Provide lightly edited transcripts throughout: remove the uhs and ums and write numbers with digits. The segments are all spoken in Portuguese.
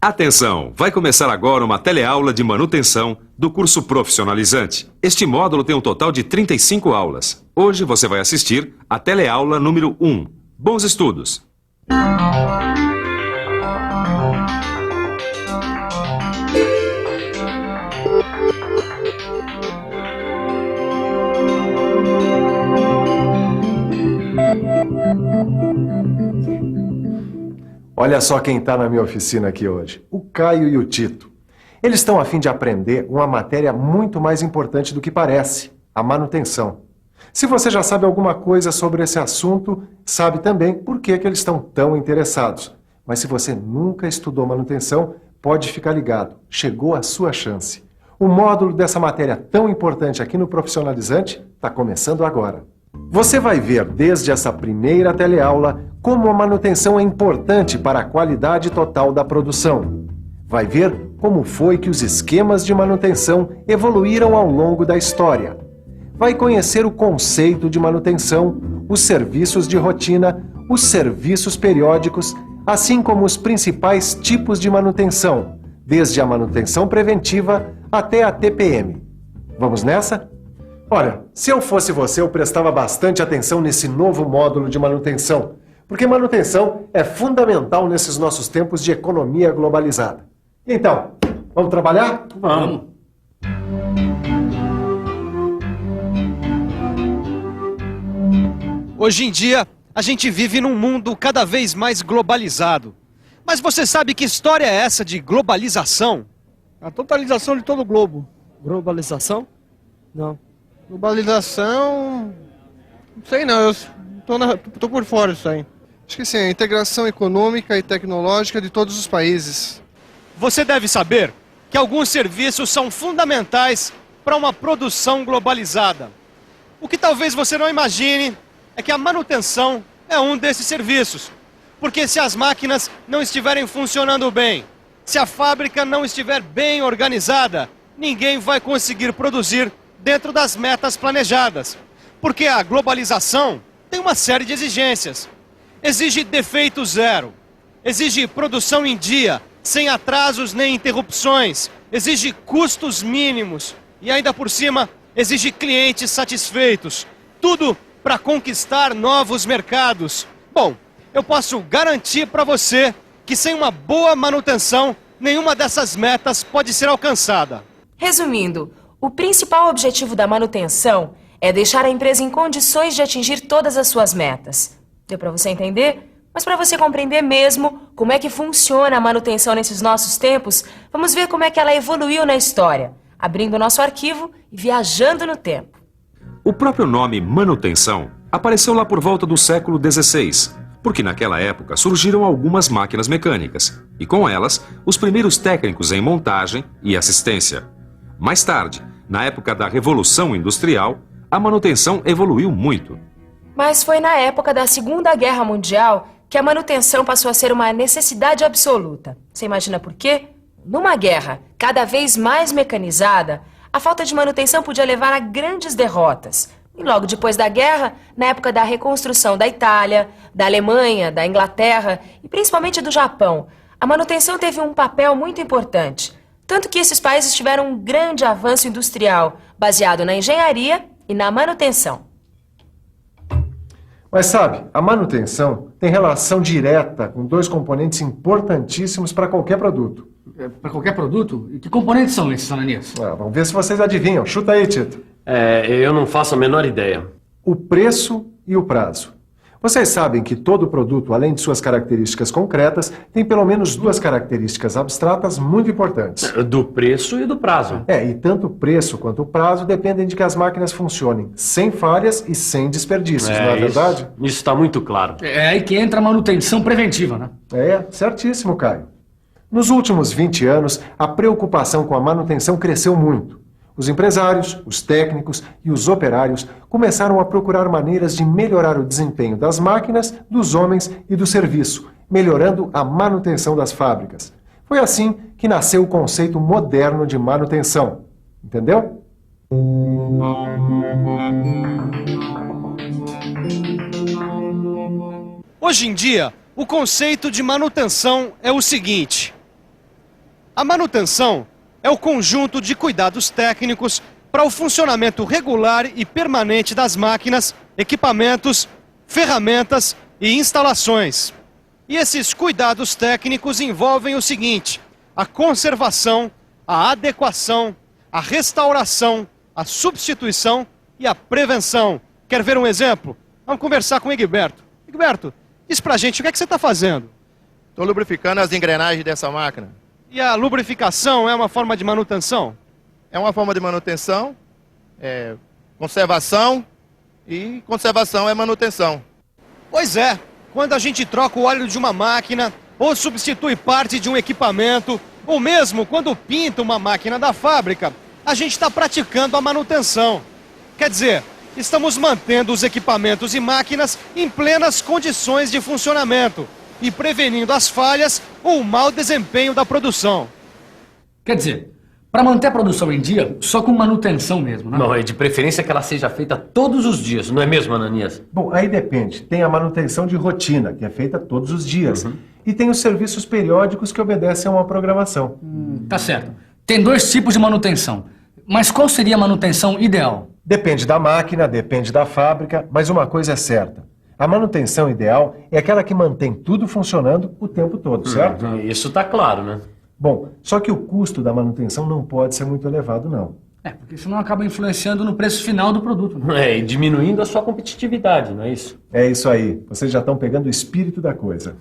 Atenção! Vai começar agora uma teleaula de manutenção do curso profissionalizante. Este módulo tem um total de 35 aulas. Hoje você vai assistir a teleaula número 1. Bons estudos! Olha só quem está na minha oficina aqui hoje, o Caio e o Tito. Eles estão a fim de aprender uma matéria muito mais importante do que parece, a manutenção. Se você já sabe alguma coisa sobre esse assunto, sabe também por que eles estão tão interessados. Mas se você nunca estudou manutenção, pode ficar ligado, chegou a sua chance. O módulo dessa matéria tão importante aqui no Profissionalizante está começando agora. Você vai ver desde essa primeira teleaula como a manutenção é importante para a qualidade total da produção. Vai ver como foi que os esquemas de manutenção evoluíram ao longo da história. Vai conhecer o conceito de manutenção, os serviços de rotina, os serviços periódicos, assim como os principais tipos de manutenção, desde a manutenção preventiva até a TPM. Vamos nessa? Olha, se eu fosse você, eu prestava bastante atenção nesse novo módulo de manutenção, porque manutenção é fundamental nesses nossos tempos de economia globalizada. Então, vamos trabalhar? Vamos. Hoje em dia, a gente vive num mundo cada vez mais globalizado. Mas você sabe que história é essa de globalização? A totalização de todo o globo. Globalização? Não. Globalização... Não sei não, eu tô por fora disso aí. Acho que sim, a integração econômica e tecnológica de todos os países. Você deve saber que alguns serviços são fundamentais para uma produção globalizada. O que talvez você não imagine é que a manutenção é um desses serviços. Porque se as máquinas não estiverem funcionando bem, se a fábrica não estiver bem organizada, ninguém vai conseguir produzir dentro das metas planejadas. Porque a globalização tem uma série de exigências. Exige defeito zero, exige produção em dia, sem atrasos nem interrupções, exige custos mínimos e ainda por cima exige clientes satisfeitos. Tudo para conquistar novos mercados. Bom, eu posso garantir para você que sem uma boa manutenção, nenhuma dessas metas pode ser alcançada. Resumindo, o principal objetivo da manutenção é deixar a empresa em condições de atingir todas as suas metas. Deu para você entender? Mas para você compreender mesmo como é que funciona a manutenção nesses nossos tempos, vamos ver como é que ela evoluiu na história, abrindo o nosso arquivo e viajando no tempo. O próprio nome manutenção apareceu lá por volta do século XVI, porque naquela época surgiram algumas máquinas mecânicas, e com elas, os primeiros técnicos em montagem e assistência. Mais tarde, na época da Revolução Industrial, a manutenção evoluiu muito. Mas foi na época da Segunda Guerra Mundial que a manutenção passou a ser uma necessidade absoluta. Você imagina por quê? Numa guerra cada vez mais mecanizada, a falta de manutenção podia levar a grandes derrotas. E logo depois da guerra, na época da reconstrução da Itália, da Alemanha, da Inglaterra e principalmente do Japão, a manutenção teve um papel muito importante. Tanto que esses países tiveram um grande avanço industrial, baseado na engenharia e na manutenção. Mas sabe, a manutenção tem relação direta com dois componentes importantíssimos para qualquer produto. Para qualquer produto? E que componentes são esses, Ananias? Vamos ver se vocês adivinham. Chuta aí, Tito. Eu não faço a menor ideia. O preço e o prazo. Vocês sabem que todo produto, além de suas características concretas, tem pelo menos duas características abstratas muito importantes. Do preço e do prazo. E tanto o preço quanto o prazo dependem de que as máquinas funcionem sem falhas e sem desperdícios, não é verdade? Isso está muito claro. É aí que entra a manutenção preventiva, né? Certíssimo, Caio. Nos últimos 20 anos, a preocupação com a manutenção cresceu muito. Os empresários, os técnicos e os operários começaram a procurar maneiras de melhorar o desempenho das máquinas, dos homens e do serviço, melhorando a manutenção das fábricas. Foi assim que nasceu o conceito moderno de manutenção. Entendeu? Hoje em dia, o conceito de manutenção é o seguinte: A manutenção é o conjunto de cuidados técnicos para o funcionamento regular e permanente das máquinas, equipamentos, ferramentas e instalações. E esses cuidados técnicos envolvem o seguinte: a conservação, a adequação, a restauração, a substituição e a prevenção. Quer ver um exemplo? Vamos conversar com o Egberto. Egberto, diz pra gente o que é que você está fazendo. Estou lubrificando as engrenagens dessa máquina. E a lubrificação é uma forma de manutenção? É uma forma de manutenção, conservação, e conservação é manutenção. Pois é, quando a gente troca o óleo de uma máquina, ou substitui parte de um equipamento, ou mesmo quando pinta uma máquina da fábrica, a gente está praticando a manutenção. Quer dizer, estamos mantendo os equipamentos e máquinas em plenas condições de funcionamento e prevenindo as falhas ou o mau desempenho da produção. Quer dizer, para manter a produção em dia, só com manutenção mesmo, né? Não, é de preferência que ela seja feita todos os dias, não é mesmo, Ananias? Bom, aí depende. Tem a manutenção de rotina, que é feita todos os dias. E tem os serviços periódicos que obedecem a uma programação. Tá certo. Tem 2 tipos de manutenção. Mas qual seria a manutenção ideal? Depende da máquina, depende da fábrica, mas uma coisa é certa. A manutenção ideal é aquela que mantém tudo funcionando o tempo todo, certo? Isso tá claro, né? Bom, só que o custo da manutenção não pode ser muito elevado, não. Porque senão acaba influenciando no preço final do produto, né? E diminuindo a sua competitividade, não é isso? É isso aí. Vocês já estão pegando o espírito da coisa.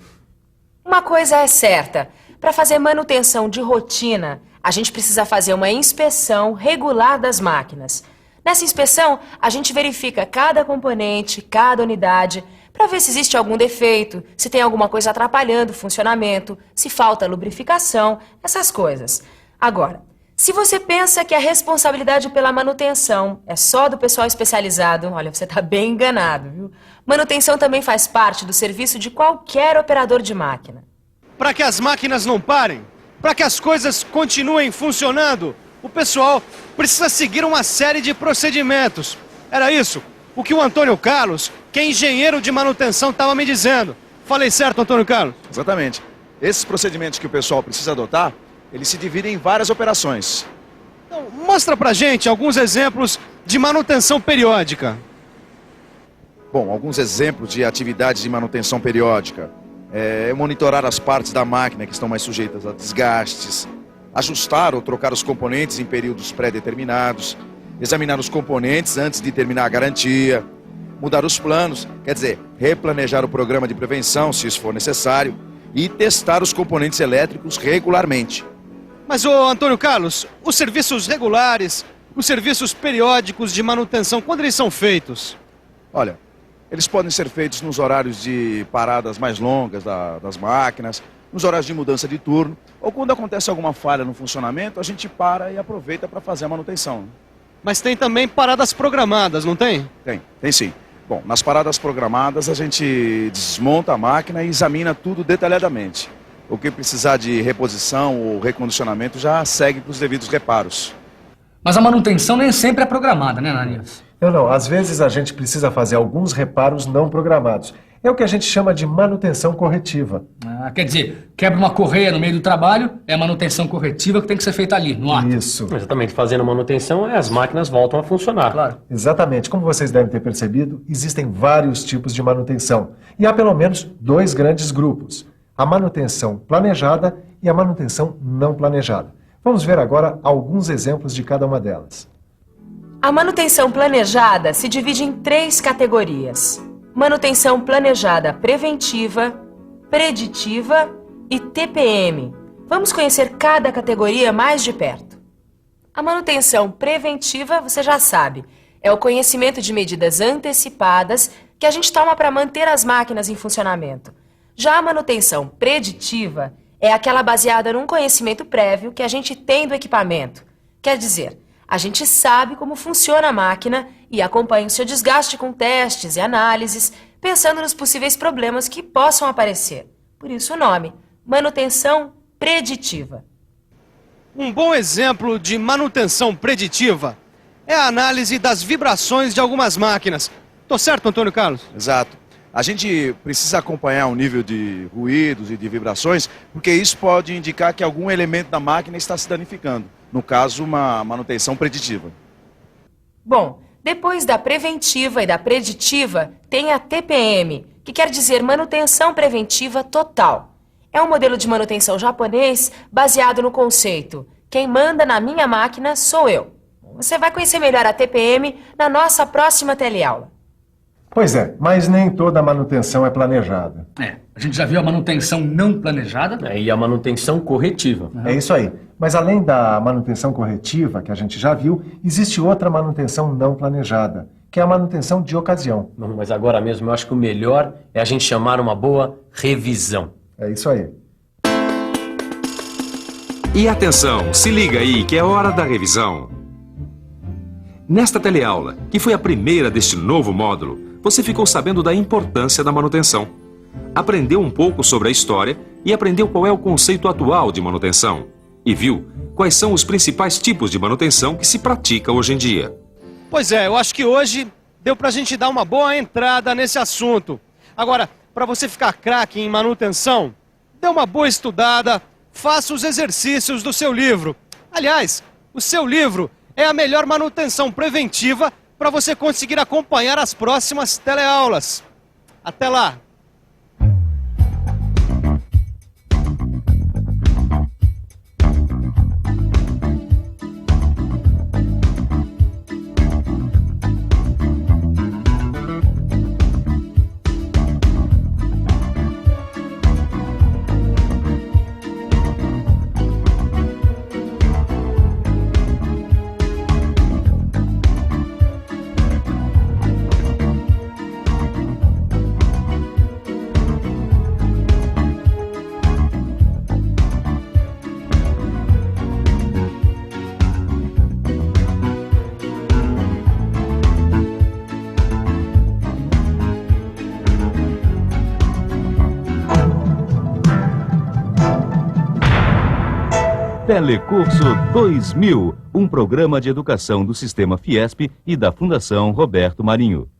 Uma coisa é certa: para fazer manutenção de rotina, a gente precisa fazer uma inspeção regular das máquinas. Nessa inspeção, a gente verifica cada componente, cada unidade, para ver se existe algum defeito, se tem alguma coisa atrapalhando o funcionamento, se falta lubrificação, essas coisas. Agora, se você pensa que a responsabilidade pela manutenção é só do pessoal especializado, olha, você está bem enganado, viu? Manutenção também faz parte do serviço de qualquer operador de máquina. Para que as máquinas não parem, para que as coisas continuem funcionando, o pessoal precisa seguir uma série de procedimentos. Era isso o que o Antônio Carlos, que é engenheiro de manutenção, estava me dizendo. Falei certo, Antônio Carlos? Exatamente. Esses procedimentos que o pessoal precisa adotar, eles se dividem em várias operações. Então, mostra pra gente alguns exemplos de manutenção periódica. Bom, alguns exemplos de atividades de manutenção periódica. Monitorar as partes da máquina que estão mais sujeitas a desgastes, ajustar ou trocar os componentes em períodos pré-determinados, examinar os componentes antes de terminar a garantia, mudar os planos, quer dizer, replanejar o programa de prevenção, se isso for necessário, e testar os componentes elétricos regularmente. Mas, ô Antônio Carlos, os serviços regulares, os serviços periódicos de manutenção, quando eles são feitos? Olha, eles podem ser feitos nos horários de paradas mais longas das máquinas, nos horários de mudança de turno, ou quando acontece alguma falha no funcionamento, a gente para e aproveita para fazer a manutenção. Mas tem também paradas programadas, não tem? Tem sim. Bom, nas paradas programadas a gente desmonta a máquina e examina tudo detalhadamente. O que precisar de reposição ou recondicionamento já segue para os devidos reparos. Mas a manutenção nem sempre é programada, né, Ananias? Não. Às vezes a gente precisa fazer alguns reparos não programados. É o que a gente chama de manutenção corretiva. Quer dizer, quebra uma correia no meio do trabalho, é a manutenção corretiva que tem que ser feita ali, no ato. Isso. Exatamente, fazendo a manutenção, as máquinas voltam a funcionar. Claro. Exatamente. Como vocês devem ter percebido, existem vários tipos de manutenção. E há pelo menos 2 grandes grupos: a manutenção planejada e a manutenção não planejada. Vamos ver agora alguns exemplos de cada uma delas. A manutenção planejada se divide em 3 categorias: manutenção planejada preventiva, preditiva e TPM. Vamos conhecer cada categoria mais de perto. A manutenção preventiva, você já sabe, é o conhecimento de medidas antecipadas que a gente toma para manter as máquinas em funcionamento. Já a manutenção preditiva é aquela baseada num conhecimento prévio que a gente tem do equipamento. Quer dizer, a gente sabe como funciona a máquina e acompanha o seu desgaste com testes e análises, pensando nos possíveis problemas que possam aparecer. Por isso o nome, manutenção preditiva. Um bom exemplo de manutenção preditiva é a análise das vibrações de algumas máquinas. Tô certo, Antônio Carlos? Exato. A gente precisa acompanhar o nível de ruídos e de vibrações, porque isso pode indicar que algum elemento da máquina está se danificando. No caso, uma manutenção preditiva. Bom, depois da preventiva e da preditiva, tem a TPM, que quer dizer manutenção preventiva total. É um modelo de manutenção japonês baseado no conceito: quem manda na minha máquina sou eu. Você vai conhecer melhor a TPM na nossa próxima teleaula. Pois é, mas nem toda manutenção é planejada. A gente já viu a manutenção não planejada. E a manutenção corretiva. É isso aí. Mas além da manutenção corretiva, que a gente já viu, existe outra manutenção não planejada, que é a manutenção de ocasião. Não, mas agora mesmo eu acho que o melhor é a gente chamar uma boa revisão. É isso aí. E atenção, se liga aí que é hora da revisão. Nesta teleaula, que foi a primeira deste novo módulo, você ficou sabendo da importância da manutenção. Aprendeu um pouco sobre a história e aprendeu qual é o conceito atual de manutenção. E viu quais são os principais tipos de manutenção que se pratica hoje em dia. Pois é, eu acho que hoje deu pra gente dar uma boa entrada nesse assunto. Agora, para você ficar craque em manutenção, dê uma boa estudada, faça os exercícios do seu livro. Aliás, o seu livro é a melhor manutenção preventiva para você conseguir acompanhar as próximas teleaulas. Até lá! Telecurso 2000, um programa de educação do Sistema Fiesp e da Fundação Roberto Marinho.